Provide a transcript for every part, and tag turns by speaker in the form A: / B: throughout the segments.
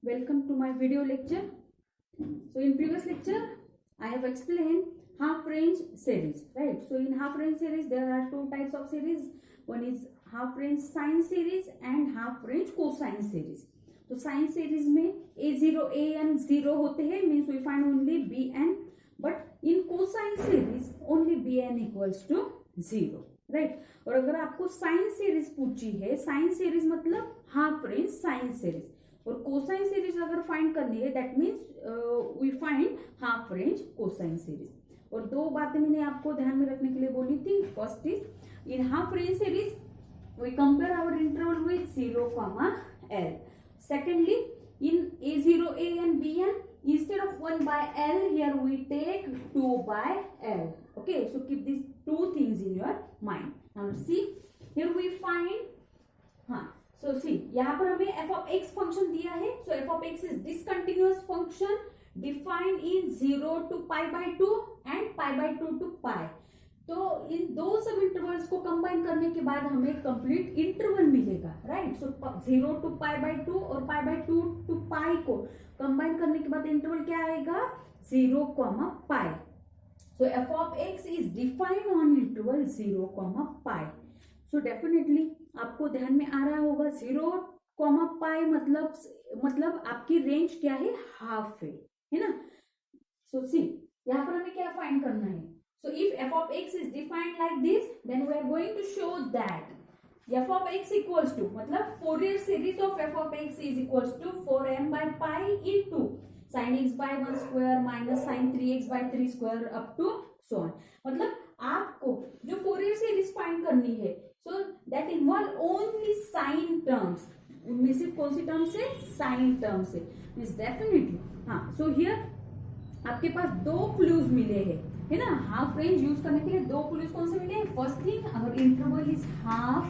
A: Welcome to my video lecture. So in previous lecture I have explained half range series, right? So in half range series there are two types of series. One is half range sine series and half range cosine series. तो sine series में a0 0 होते हैं, means we find only bn, but in cosine series only bn equals to 0, right. और अगर आपको sine series पूछी है, sine series मतलब हाफ रेंज साइन सीरीज, और कोसाइन सीरीज अगर फाइंड करनी है that means we find half range cosine series. और दो बातें मैंने आपको ध्यान में रखने के लिए बोली थी। First is in half range series we compare our interval with 0, L. Secondly, in a0 and bn, instead of 1 by L, here we take 2 by L. Okay, so keep these two things in your mind. Now see, here we find, so see, यहाँ पर हमें f of x function दिया है. So f of x is discontinuous function defined in 0 to pi by 2 and pi by 2 to pi. तो इन दो सब intervals को combine करने के बाद हमें कंप्लीट इंटरवल मिलेगा, right. So 0 to pi by 2 और पाई बाय 2 टू पाई को कंबाइन करने के बाद इंटरवल क्या आएगा, 0, pi. So f of x is defined on interval 0, pi. So definitely आपको ध्यान में आ रहा होगा 0, पाई मतलब आपकी रेंज क्या है, हाफ है ना। सो सी यहाँ पर हमें क्या फाइंड करना है। So if f of x is defined like this, then we are going to show that f of x equals to, मतलब Fourier series of f of x is equals to 4m by pi into sin x by 1 square minus sin 3x by 3 square up to so on। मतलब आपको जो Fourier series find करनी है, so that involve only sin terms। उनमें से कौन सी terms है, साइन टर्म्स है। Means definitely, हाँ। So here आपके पास दो क्लूज मिले हैं, है ना। हाफ रेंज यूज करने के लिए दो क्लूज कौन से मिले, फर्स्ट थिंग अगर interval is half,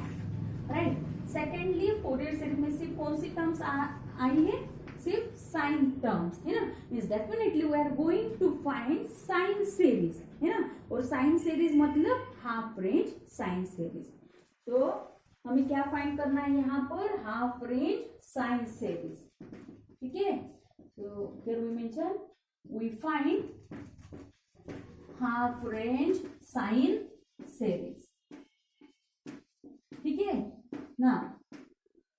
A: right. Secondly Fourier series में सिर्फ कौन सी टर्म्स आई है, सिर्फ साइन टर्म्स, है ना। Means definitely we are going to find sine series, है ना। और साइन सीरीज मतलब हाफ रेंज साइन सीरीज। तो हमें क्या फाइंड करना है यहाँ पर, हाफ रेंज साइन सीरीज, ठीक है। So here we mention we find half range sine series, ठीक है ना।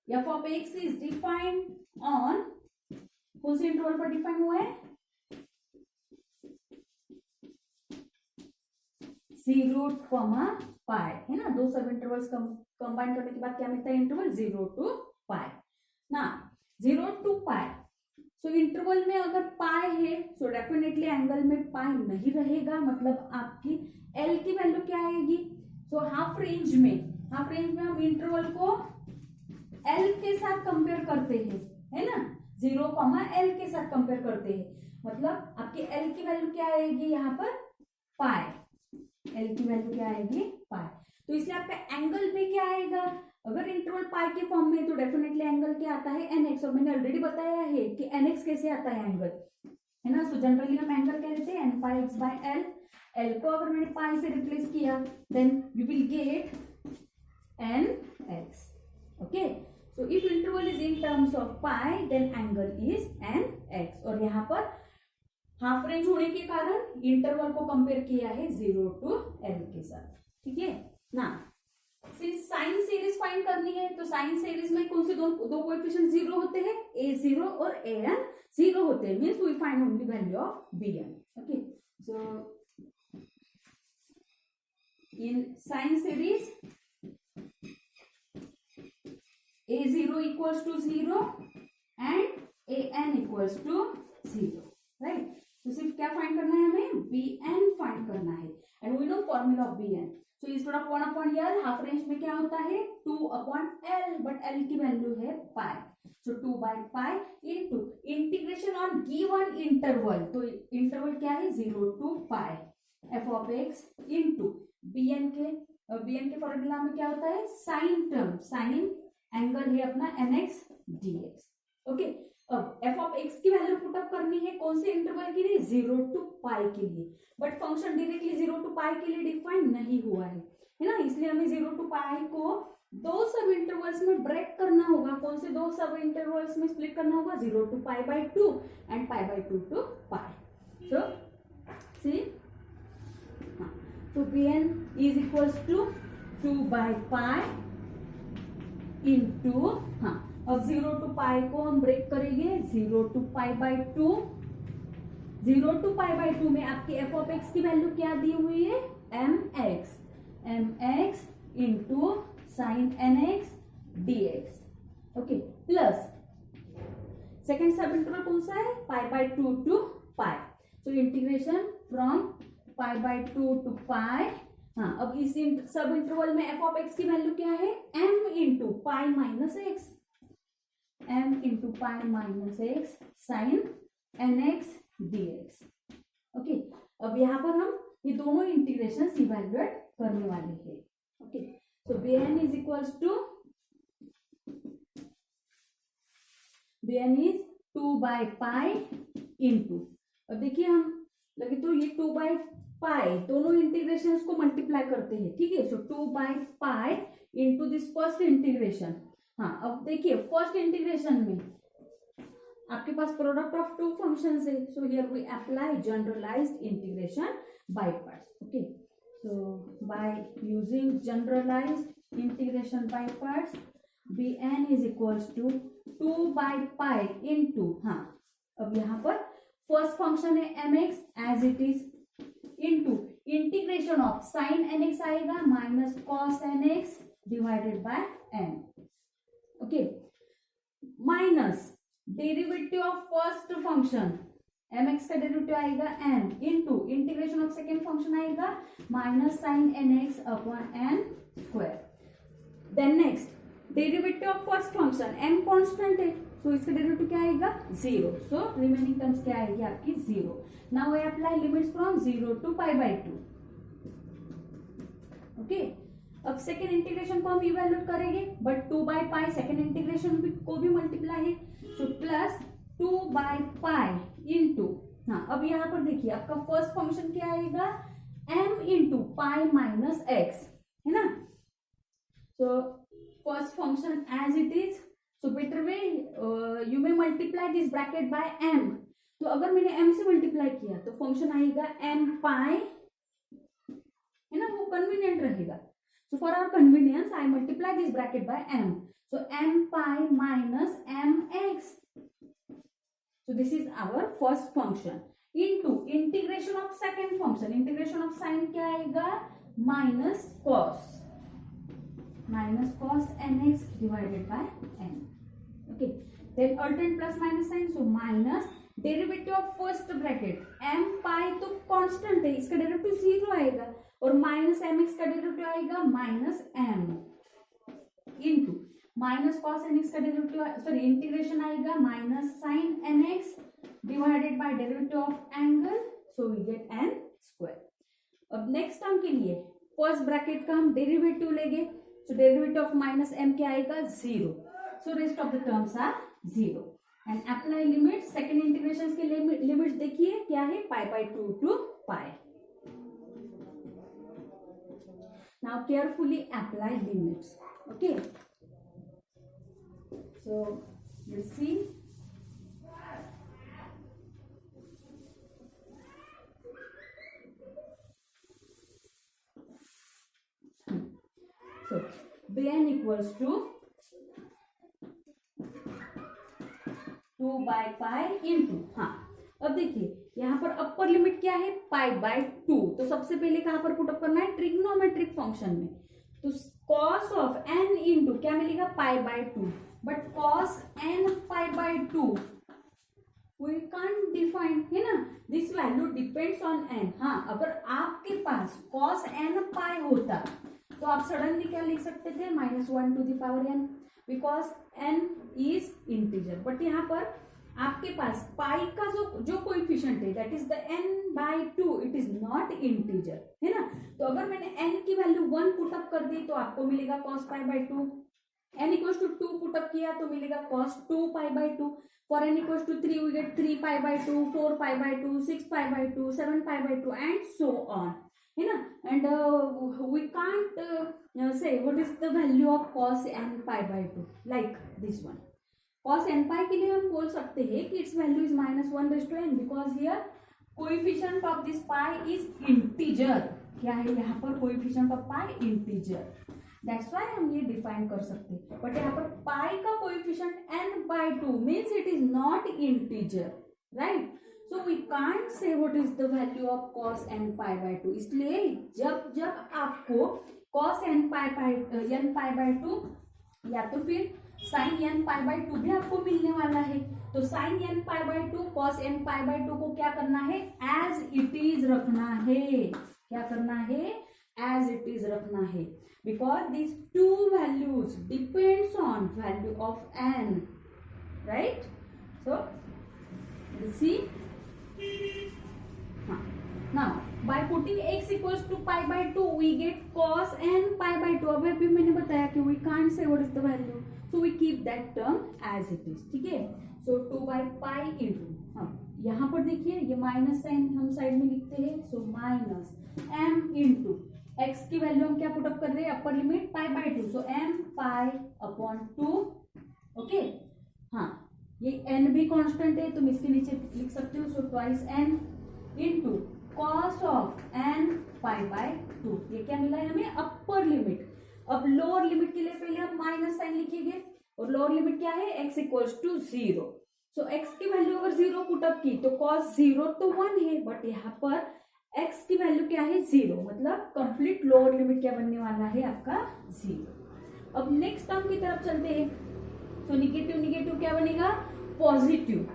A: f of x is defined on कौन से इंटरवल पर डिफाइन हुआ है, 0, पाई, है ना। दो सब इंटरवल्स कंबाइन करने के बाद क्या मिलता है, इंटरवल 0 to पाई ना। 0 to पाई, सो इंटरवल में अगर पाई है सो डेफिनेटली एंगल में पाई नहीं रहेगा, मतलब आपकी एल की वैल्यू क्या आएगी। सो हाफ रेंज में हम इंटरवल को एल के साथ कंपेयर करते हैं, है ना। 0, एल के साथ कंपेयर करते हैं, मतलब आपकी एल की वैल्यू क्या आएगी यहाँ पर, पाई। एल की वैल्यू क्या आएगी, पाई। तो इसलिए आपका एंगल में क्या आएगा, अगर इंटरवल पाई के फॉर्म में तो डेफिनेटली एंगल क्या आता है, nx। और मैंने ऑलरेडी बताया है कि nx कैसे आता है एंगल, है ना। सो जनरली हम एंगल क्या लेते हैं, n pi x by l। l को अगर मैंने पाई से रिप्लेस किया then you will get nx, okay. So if interval is in terms of pi then angle is nx। और यहाँ पर हाफ रेंज होने के कारण इंटरवल को कंपेयर किया है 0 to l के साथ, ठीक है ना। साइन सीरीज फाइंड करनी है तो साइन सीरीज में कौन से दो कोएफिशिएंट 0 होते हैं, a0 और an 0 होते हैं, means we find only value of bn, okay. So in sine series a0 equals to 0 and an equals to 0, right. तो सिर्फ क्या फाइंड करना है हमें, bn फाइंड करना है, and we know formula of bn। So instead of 1 upon l half range में क्या होता है, 2 अपॉन l, बट l की वैल्यू है pi. So 2 by pi into integration on given interval, तो इंटरवल क्या है 0 to pi, f of x into bn के फॉर्मूला में क्या होता है, साइन टर्म, साइन एंगल है अपना nx dx, ओके। अब f ऑफ x की वैल्यू पुटअप करनी है कौन से इंटरवल के लिए, 0 to पाई के लिए, बट फंक्शन डायरेक्टली 0 to पाई के लिए डिफाइन नहीं हुआ है ना। इसलिए हमें 0 to पाई को दो सब इंटरवल इंटरवल्स में ब्रेक करना होगा, कौन से दो सब इंटरवल्स में स्प्लिट करना होगा, 0 to π/2 and π/2 to π. So see, so Bn is equals to 2/π into, अब 0 to π को हम ब्रेक करेंगे, 0 to π/2. 0 to π/2 में आपकी f ऑफ x की वैल्यू क्या दी हुई है, mx into sine nx dx. Okay, plus second subinterval कौन सा है, π/2 to π. So integration from π/2 to π. अब इस सब इंटरवल में f ऑफ x की वैल्यू क्या है, m into pi minus x, m into pi minus x sine nx dx. Okay, अब यहाँ पर हम ये दोनों इंटीग्रेशन इवैल्यूएट करने वाले हैं. Okay, so bn is equals to, bn is 2/π into, अब देखिए हम लगे तो ये 2/π दोनों इंटीग्रेशन को मल्टीप्लाई करते हैं. ठीक है, so 2/π into this first integration. अब देखिए फर्स्ट इंटीग्रेशन में आपके पास प्रोडक्ट ऑफ टू फंक्शंस है, so here we apply generalised integration by parts. Okay, so by using generalised integration by parts, bn is equals to 2/π into, अब यहाँ पर first function है mx as it is, into integration of sine nx आएगा minus cos nx divided by n. Okay, minus derivative of first function mx का derivative आएगा n into integration of second function आएगा minus sine nx upon n square. Then next derivative of first function m constant है, so इसका derivative क्या आएगा, 0. So remaining terms क्या आएगी आपकी, 0. Now I apply limits from 0 to π/2. Okay, अब second integration को हम इवैल्यूएट करेंगे, बट 2/π सेकेंड इंटीग्रेशन को भी मल्टीप्लाई है, सो प्लस 2/π इंटू, अब यहाँ पर देखिए आपका फर्स्ट फंक्शन क्या आएगा, m into pi minus x, है ना. So first function as it is, so better way you may multiply this bracket by m. तो अगर मैंने m से मल्टीप्लाई किया तो फंक्शन आएगा m पाई, है ना, वो कन्वीनियंट रहेगा. So for our convenience I multiply this bracket by m. So m pi minus mx. So this is our first function into integration of second function. Integration of sin क्या आएगा, minus cos nx divided by n. Okay, then alternate plus minus sign, so minus derivative of first bracket m pi तो constant है, इसका derivative 0 आएगा, और minus mx का derivative आएगा minus m into minus cos nx का derivative, sorry integration आएगा minus sine nx divided by derivative of angle, so we get n square. अब नेक्स्ट टर्म के लिए फर्स्ट ब्रैकेट का हम डेरिवेटिव लेंगे, so derivative of minus m क्या आएगा, 0. So rest of the terms are 0 and apply limit. Second integration के limit देखिए क्या है, π/2 to π. Now carefully apply limits. Okay, so you see, so bn equals to 2/π into, अब देखिए यहाँ पर अपर लिमिट क्या है, π/2. तो सबसे पहले कहां पर पुट अप करना है, ट्रिग्नोमेट्रिक फंक्शन में. तो cos ऑफ n इंटू क्या मिलेगा, π/2. But cos n π/2 we can't define, है ना, this value depends on n. अगर आपके पास cos n पाई होता तो आप सडनली क्या लिख सकते थे, -1 to the power n, because n is integer. But यहाँ पर आपके पास पाई का जो कोएफिशिएंट है that is the n/2, it is not integer, है ना. तो अगर मैंने n की वैल्यू 1 पुट अप कर दी तो आपको मिलेगा cos π/2. n equals to 2 put up किया तो मिलेगा cos 2π/2. For n equals to 3 we get 3π/2, 4π/2, 6π/2, 7π/2 and so on, है ना. And we can't say what is the value of cos n pi by 2 like this one. cos n pi के लिए हम बोल सकते हैं कि it's value is -1/n because here coefficient of this pi is integer. क्या है यहाँ पर coefficient of pi? Integer. That's why हम ये डिफाइन कर सकते हैं. बट यहाँ पर पाई का coefficient n/2 means it is not integer, right. So we can't say what is the value of cos n pi by 2. इसलिए जब जब आपको cos n pi by 2 या तो फिर sin n pi by 2 भी आपको मिलने वाला है, तो sin n pi by 2 cos n pi by 2 को क्या करना है? एज इट इज रखना है. क्या करना है? एज इट इज रखना है. Because these two values depends on value of n, right? So we'll see. Now by putting x equals to pi by 2 we get cos n pi by 2. अब अभी मैंने बताया कि we can't say what is the value, so we keep that term as it is. ठीक है. So 2 by pi into, यहाँ पर देखिए ये माइनस साइन हम साइड में लिखते हैं. So minus m into x की वैल्यू हम क्या पुटअप कर रहे हैं? Upper limit pi by 2. So m pi upon 2. Okay. हाँ, ये n भी कांस्टेंट है तो मैं इसके नीचे लिख सकती हूँ. So twice n into cos of n pi by 2. ये क्या मिला है हमें? Upper limit. अब लोअर लिमिट के लिए पहले हम माइनस साइन लिखेंगे और लोअर लिमिट क्या है? x equals to 0. So x की वैल्यू अगर 0 पुटअप की तो cos 0 तो 1 है, बट यहाँ पर x की वैल्यू क्या है? 0. मतलब कंप्लीट लोअर लिमिट क्या बनने वाला है आपका? 0. अब नेक्स्ट टर्म की तरफ चलते हैं. तो निगेटिव निगेटिव क्या बनेगा? Positive,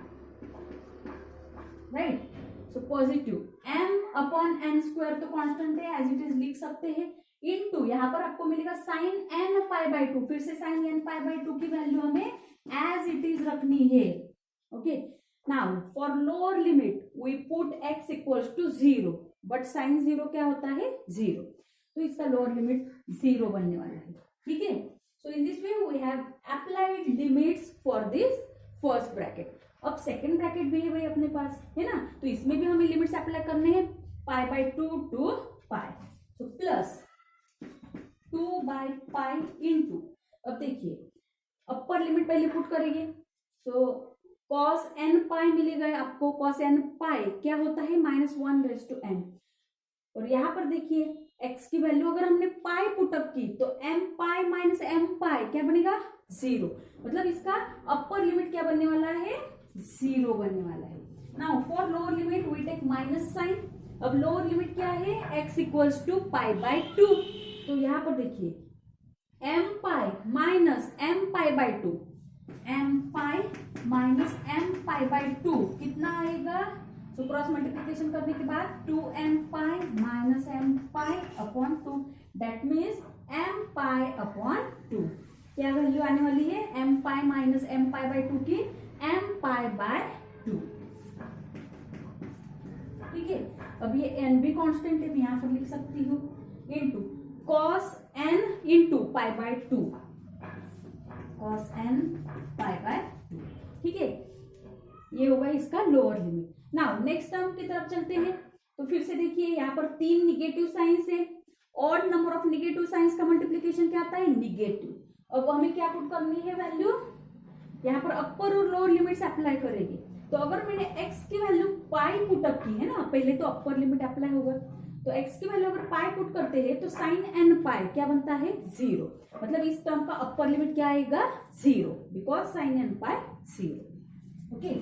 A: right. So positive m upon n square तो कांस्टेंट है, एज इट इज लिख सकते हैं. इनटू यहाँ पर आपको मिलेगा साइन n पाई बाय 2. फिर से साइन n पाई बाय 2 की वैल्यू हमें एज इट इज रखनी है. Okay. Now for lower limit we put x equals to 0, but sine 0 क्या होता है? 0. तो इसका लोअर लिमिट 0 बनने वाला है. ठीक है. So in this way we have applied limits for this first bracket. अब सेकेंड ब्रैकेट भी है भाई अपने पास, है ना. तो इसमें भी हमें लिमिट्स अप्लाई करने हैं. Pi by 2 to pi. So plus 2 by pi into, अब देखिए अपर लिमिट पहले पुट करेंगे. सो cos n पाई मिलेगा आपको. cos n पाई क्या होता है? -1/n. और यहाँ पर देखिए x की वैल्यू अगर हमने पाई पुटअप की तो m पाई माइनस m पाई क्या बनेगा? 0. मतलब इसका अपर लिमिट क्या बनने वाला है? 0 बनने वाला है. Now for lower limit we take minus sine. अब लोअर लिमिट क्या है? x equals to pi by 2. तो यहाँ पर देखिए m pi minus m pi by 2, m pi minus m pi by 2 कितना आएगा? सो क्रॉस मल्टीप्लीकेशन करने के बाद 2m pi minus m pi upon 2. That means m pi upon 2. क्या वैल्यू आने वाली है? m pi minus m pi by 2 की m पाई बाय 2. ठीक है. अब ये n भी कांस्टेंट है, मैं यहां पर लिख सकती हूँ. Into cos n into pi by 2. cos n pi by 2. ठीक है. ये होगा इसका lower limit. Now next term की तरफ चलते हैं. तो फिर से देखिए यहाँ पर 3 निगेटिव साइंस है. Odd number of negative science का मल्टीप्लीकेशन क्या आता है? निगेटिव. अब हमें क्या पुट करनी है? वैल्यू. यहाँ पर अपर और लोअर लिमिट्स अप्लाई करेंगे. तो अगर मैंने x की वैल्यू पाई पुटअप की है ना, पहले तो अपर लिमिट अप्लाई होगा. तो x की वैल्यू अगर पाई पुट करते हैं तो साइन n पाई क्या बनता है? 0. मतलब इस टर्म का अपर लिमिट क्या आएगा? 0, because sine n pi 0. Okay.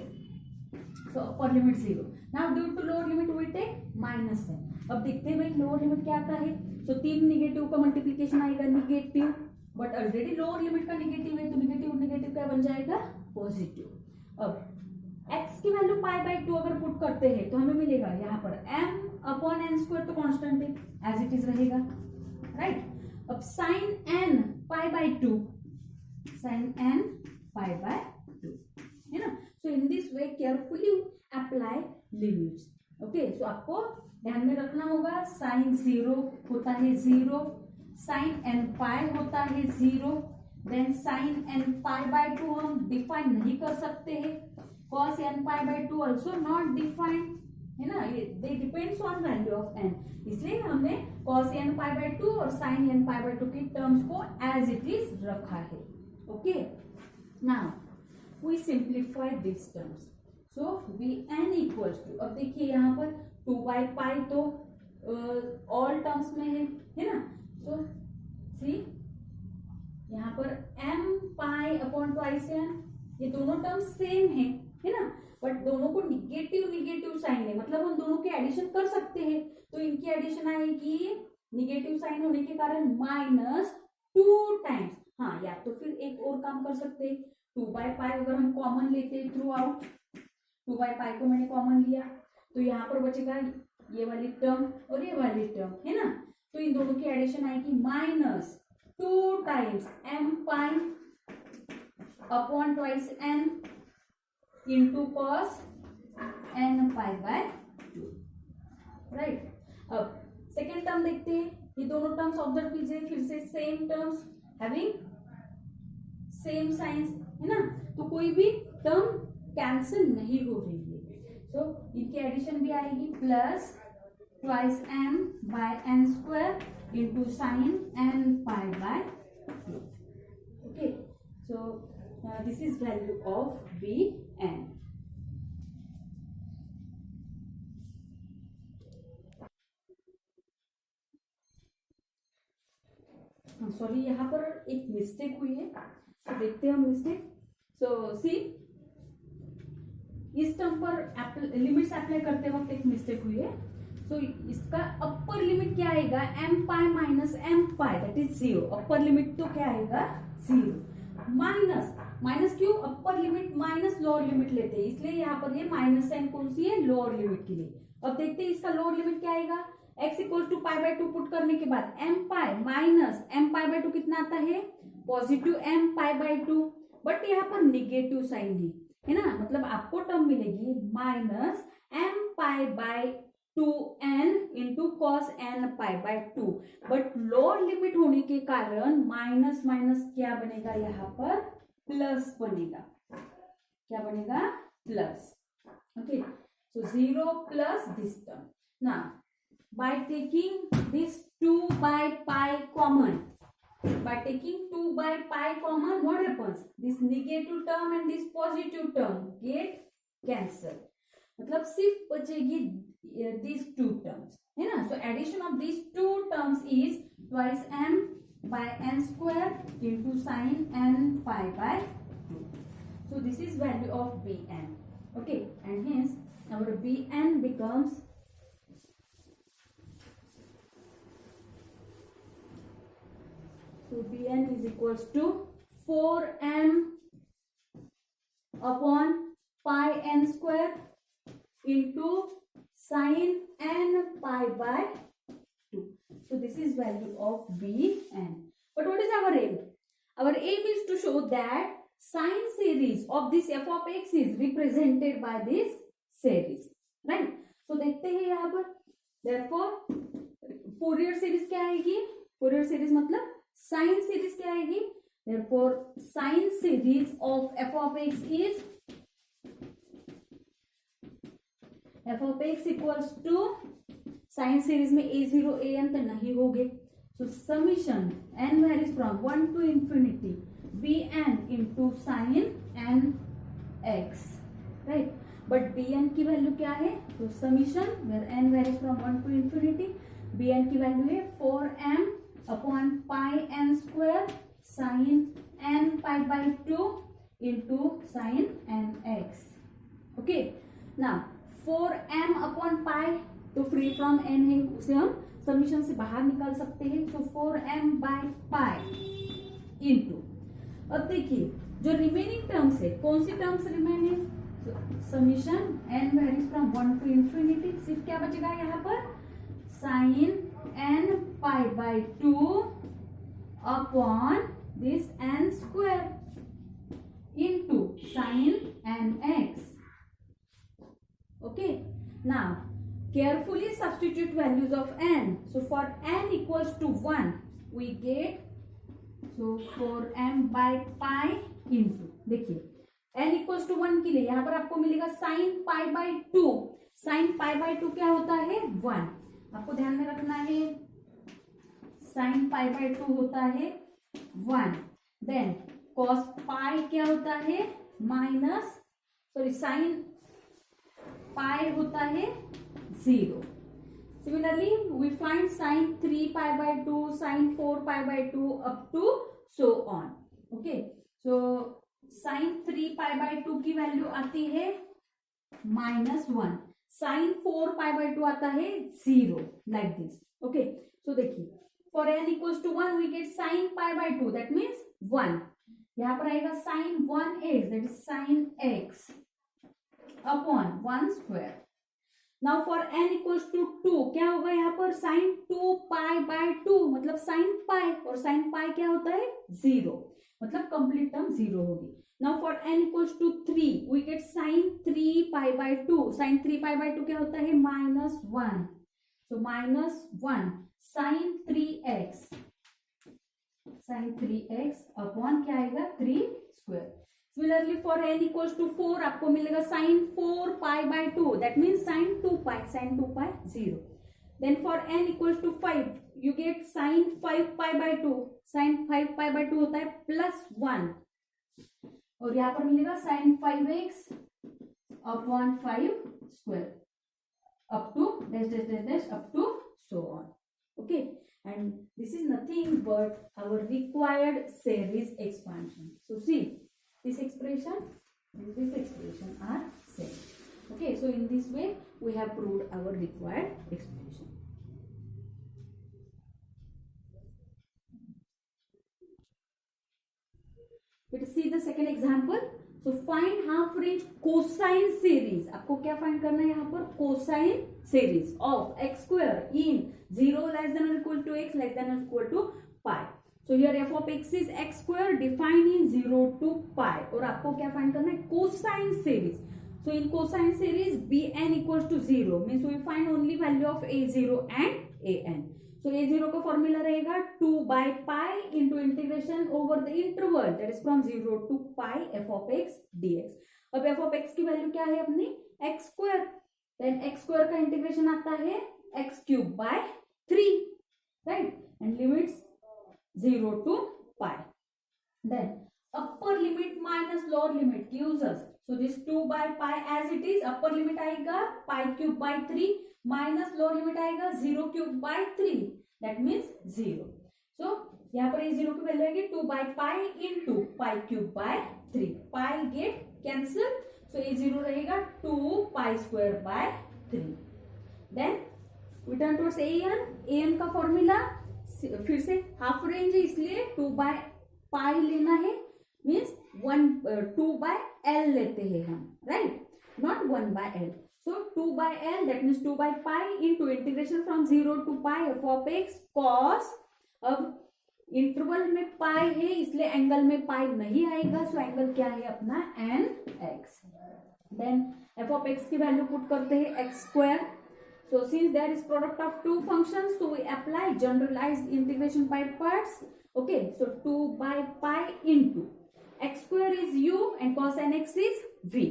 A: So upper limit 0. Now due to lower limit we take minus n. अब देखते हैं भाई लोअर लिमिट क्या आता है. सो 3 निगेटिव का मल्टीप्लीकेशन आएगा negative, but already lower limit का निगेटिव है तो निगेटिव निगेटिव क्या बन जाएगा? पॉजिटिव. अब x की वैल्यू पाई बाय 2 अगर पुट करते हैं तो हमें मिलेगा यहाँ पर m अपॉन n स्क्वायर तो कांस्टेंट है, एज इट इज रहेगा, राइट. अब sine n pi by 2, sine n pi by 2, है ना. So in this way carefully apply limits. Okay. So आपको ध्यान में रखना होगा साइन 0 होता है 0, साइन n पाई होता है 0, then sine n pi by 2 हम डिफाइन नहीं कर सकते हैं. cos n pi by 2 also not defined. है ना, ये they depends on value of n, इसलिए हमने cos n पाई बाय 2 और sin n पाई बाय 2 की टर्म्स को एज इट इज रखा है. Okay, now we simplify this terms. So bn equals to, अब देखिए यहाँ पर 2 बाई पाई तो ऑल टर्म्स में है ना. सो सी यहाँ पर m pi upon twice n, ये दोनों टर्म्स सेम है ना, बट दोनों को निगेटिव निगेटिव साइन है, मतलब हम दोनों के एडिशन कर सकते हैं. तो इनकी एडिशन आएगी निगेटिव साइन होने के कारण -2 टाइम्स. हाँ, या तो फिर एक और काम कर सकते हैं, 2 बाई पाई अगर हम कॉमन लेते हैं थ्रू आउट, 2 बाई पाई को मैंने कॉमन लिया तो यहाँ पर बचेगा ये वाली टर्म और ये वाली टर्म, है ना. तो इन दोनों की एडिशन आएगी -2 times m pi upon twice n into cos n pi by 2. Right, अब सेकेंड टर्म देखते हैं. ये दोनों टर्म्स ऑब्जर्व कीजिए, फिर से same terms having same science, है ना. तो कोई भी टर्म कैंसिल नहीं हो रही है. सो इनकी एडिशन भी आएगी plus twice m by n square into sine n pi by 2. Okay, so this is value of bn. Sorry, यहाँ पर एक मिस्टेक हुई है, तो देखते हैं हम मिस्टेक. सो सी, इस टर्म पर लिमिट्स अप्लाई करते वक्त एक मिस्टेक हुई है. सो इसका अपर लिमिट क्या आएगा, m pi minus m pi, that is 0. Upper limit तो क्या आएगा, 0. माइनस क्यों, upper limit minus lower limit लेते हैं, इसलिए यहाँ पर ये माइनस साइन कौन सी है, लोअर लिमिट के लिए. अब देखते हैं इसका लोअर लिमिट क्या आएगा. x equal to pi by 2 put करने के बाद m pi minus m pi by 2 कितना आता है, positive m pi by 2, but यहाँ पर निगेटिव साइन है ना, मतलब आपको टर्म मिलेगी minus m pi bye 2n into cos n pi by 2. But lower limit होने के कारण माइनस माइनस क्या बनेगा, यहाँ पर प्लस बनेगा. क्या बनेगा, plus. Okay, so 0 plus this term. Now by taking this 2 by pi common, what happens, this negative term and this positive term get cancelled, मतलब सिर्फ बचेगी these two terms, है ना. so addition of these two terms is twice m by n square into sin n pi by 2. so this is value of bn. okay, and hence our bn becomes So bn is equals to 4m upon pi n square into sin n pi by 2. So this is value of bn. But what is our aim? Our aim is to show that sine series of this f of x is represented by this series. Right? So देखते हैं यहाँ पर. Therefore Fourier series क्या आएगी, Fourier series मतलब sine series क्या आएगी. therefore sine series of f of x is f of x equals to sign series में a0 an तो नहीं होंगे. so summation n varies from 1 to infinity bn into sin n x, right. but bn की value क्या है, तो summation where n varies from 1 to infinity, bn की value है 4m upon pi n square sine n pi by 2 into sine n x. ओके, ना 4m upon पाई तो free from n है, उसे हम समीशन से बाहर निकाल सकते हैं. तो 4m बाय पाई इंटू, अब देखिए जो रिमेनिंग टर्म्स है, कौन सी टर्म्स रिमेन है, summation n varies from 1 to infinity. सिर्फ क्या बचेगा यहाँ पर, sine n pi by 2 upon this n square into sine n x. Okay, now carefully substitute values of n. so for n equals to 1 we get, so 4m by pi into, देखिए n equals to 1 के लिए यहाँ पर आपको मिलेगा sine pi by 2. Sine pi by 2 क्या होता है 1, आपको ध्यान में रखना है, साइन पाई बाय 2 होता है 1। देन कॉस पाई क्या होता है साइन पाई होता है 0। Similarly, we find sin 3 pi by 2, sin 4 pi by 2 up to so on. Okay, so sin 3 pi by 2 की वैल्यू आती है -1, sin 4 pi by 2 आता है 0, like this. Okay, so देखिए for n equals to 1 we get sin pi by 2, that means 1. यहाँ पर आएगा sin 1x, that is sin x upon 1 square. Now for n equals to 2 क्या होगा यहाँ पर sin 2 pi by 2, मतलब sin pi, और sin pi क्या होता है 0, मतलब कंप्लीट टर्म 0 होगी। Now for n equals to 3 we get sin 3 pi by 2, sin 3 pi by 2 क्या होता है -1, so -1 sin 3x अपॉन क्या आएगा 3 square. Similarly for n equals to 4 आपको मिलेगा sin 4 pi by 2, that means sin 2 pi 0. Then for n equals to 5 you get sin 5 pi by 2, sin 5 pi by 2 होता है +1, और यहाँ पर मिलेगा sin 5x upon 5 square up to dash up to so on. Okay, and this is nothing but our required series expansion. So see, this expression and this expression are same. Okay, so in this way we have proved our required expression. Let us see the second example. So find half range cosine series. आपको क्या find करना है यहाँ पर, cosine series of x square in 0 less than or equal to x less than or equal to pi. So here f of x is x square defined in 0 to pi, और आपको क्या find करना है cosine series. So in cosine series bn equals to 0 means we find only value of a0 and an. So a0 का formula रहेगा 2 by pi into integration over the interval that is from 0 to pi f of x dx. अब f of x की value क्या है अपनी x square, then x square का integration आता है x cube by 3, right, and limits 0 to pi. Then upper limit minus lower limit gives us, so this 2 by pi as it is, upper limit आएगा pi cube by 3 minus lower limit आएगा 0 cube by 3, that means 0. So यहाँ पर ये 0 की value आएगी 2 by pi into pi cube by 3, pi get cancel, so ये 0 रहेगा 2 pi square by 3. Then we turn towards an का फॉर्मूला फिर से हाफ रेंज है इसलिए 2 बाय पाई लेना है, मीन्स 2 बाय एल लेते हैं हम, right, not 1 by l. So 2 by l that means 2 by pi into integration from 0 to pi f of x cos, अब इंटरवल में पाई है इसलिए एंगल में पाई नहीं आएगा, सो एंगल क्या है अपना n x. Then f of x की वैल्यू पुट करते हैं x square. So since there is product of two functions, so we apply generalized integration by parts. Okay, so 2 by pi into x square is u and cos nx is v.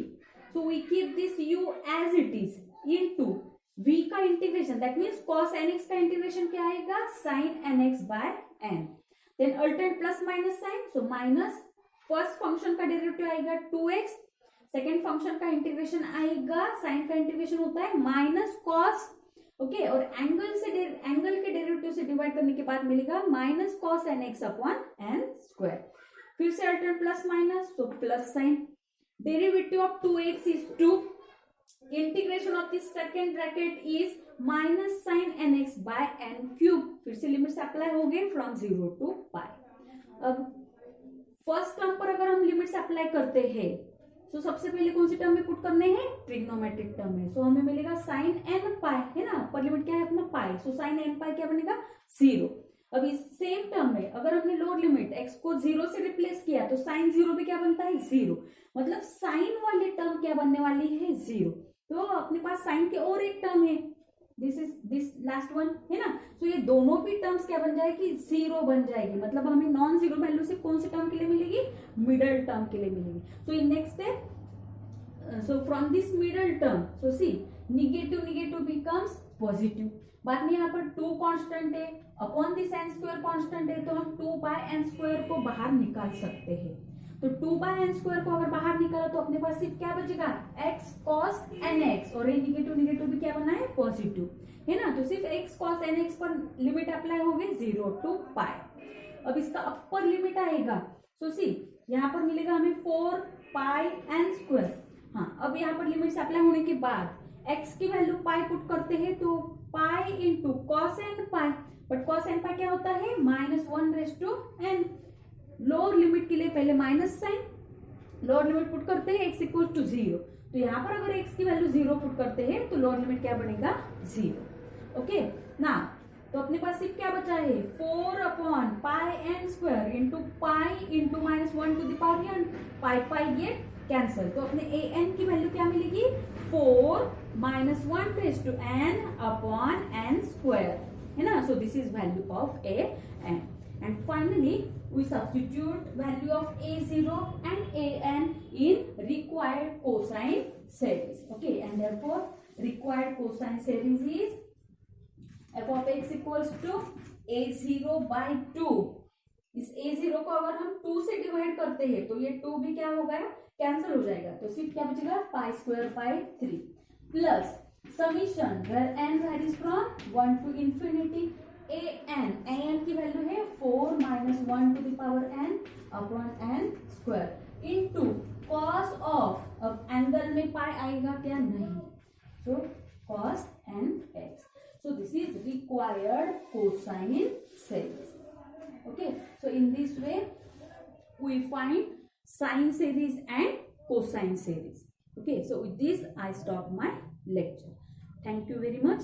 A: So we keep this u as it is into v का integration, that means cos nx का integration क्या आएगा sin nx by n. Then alternate plus minus sign, so minus first function का derivative आएगा 2x, second function का integration आएगा, sine का integration होता है माइनस कॉस, ओके, और एंगल के डेरिवेटिव से डिवाइड करने के बाद मिलेगा minus cos n x upon n square. फिर से अल्टरनेट प्लस माइनस, तो plus sine, derivative of 2x is 2, integration of this second bracket is minus sine n x by n cube. फिर से लिमिट्स अप्लाई हो गए from 0 to पाई. अब first term पर अगर हम लिमिट्स अप्लाई करते हैं तो सबसे पहले कौन सी टर्म में पुट करने हैं, ट्रिग्नोमेट्रिक टर्म में. सो हमें मिलेगा साइन एन पाई, है ना, अपर लिमिट क्या है अपना पाई, सो साइन एन पाई क्या बनेगा 0. अब इस सेम टर्म में अगर हमने लोअर लिमिट x को 0 से रिप्लेस किया तो साइन 0 भी क्या बनता है 0, मतलब साइन वाली टर्म क्या बनने वाली है 0. तो अपने पास साइन के और एक टर्म है, दिस लास्ट वन, है ना. तो ये दोनों भी टर्म्स क्या बन जाएगी 0 बन जाएगी, मतलब हमें नॉन जीरो वैल्यू से कौन से टर्म के लिए मिलेगी, मिडल टर्म के लिए मिलेगी. So in next step so from this middle term, so see negative becomes positive. बाद में यहाँ पर 2 कांस्टेंट है, upon this n square constant है, तो हम 2 बाय एन स्क्वायर को बाहर निकाल सकते हैं. तो 2 बाय एन स्क्वायर को अगर बाहर निकाला तो अपने पास सिर्फ क्या बचेगा, x cos nx, और ये निगेटिव भी क्या बना है, पॉजिटिव है ना. तो सिर्फ x cos nx पर लिमिट अप्लाई हो गई 0 to पाई. अब इसका अपर लिमिट आएगा, सो सी यहाँ पर मिलेगा हमें 4 पाई एन स्क्वायर. हाँ, अब यहाँ पर लिमिट्स अप्लाई होने के बाद x की वैल्यू पाई पुट करते हैं, तो pi into cos n pi, but cos n pi क्या होता है, -1/n. लोअर लिमिट के लिए पहले minus sine, lower limit put करते हैं x इक्वल टू 0. तो यहाँ पर अगर x की वैल्यू 0 पुट करते हैं तो लोअर लिमिट क्या बनेगा, 0. ओके ना. तो अपने पास सिर्फ क्या बचा है, 4 upon pi n square into pi into -1 to the power n. Pi get cancel, तो अपने ए एन की वैल्यू क्या मिलेगी, 4 -1/n अपॉन n स्क्वायर है ना. So this is value of a n. And finally we substitute value of a0 and an in required cosine series. Okay, and therefore required cosine series is f of x equals to a0 by 2. इस a0 को अगर हम 2 से divide करते हैं तो ये 2 भी क्या हो गया, कैंसिल हो जाएगा. तो सिर्फ क्या बचेगा, pi square by 3 plus summation where n varies from 1 to infinity. an की वैल्यू है 4 -1 to the power n upon n square into cos of, अब एंगल में पाई आएगा क्या, नहीं, so cos nx. So this is required cosine series. Okay, so in this way we find sine series and cosine series. Okay, so with this I stop my lecture. Thank you very much.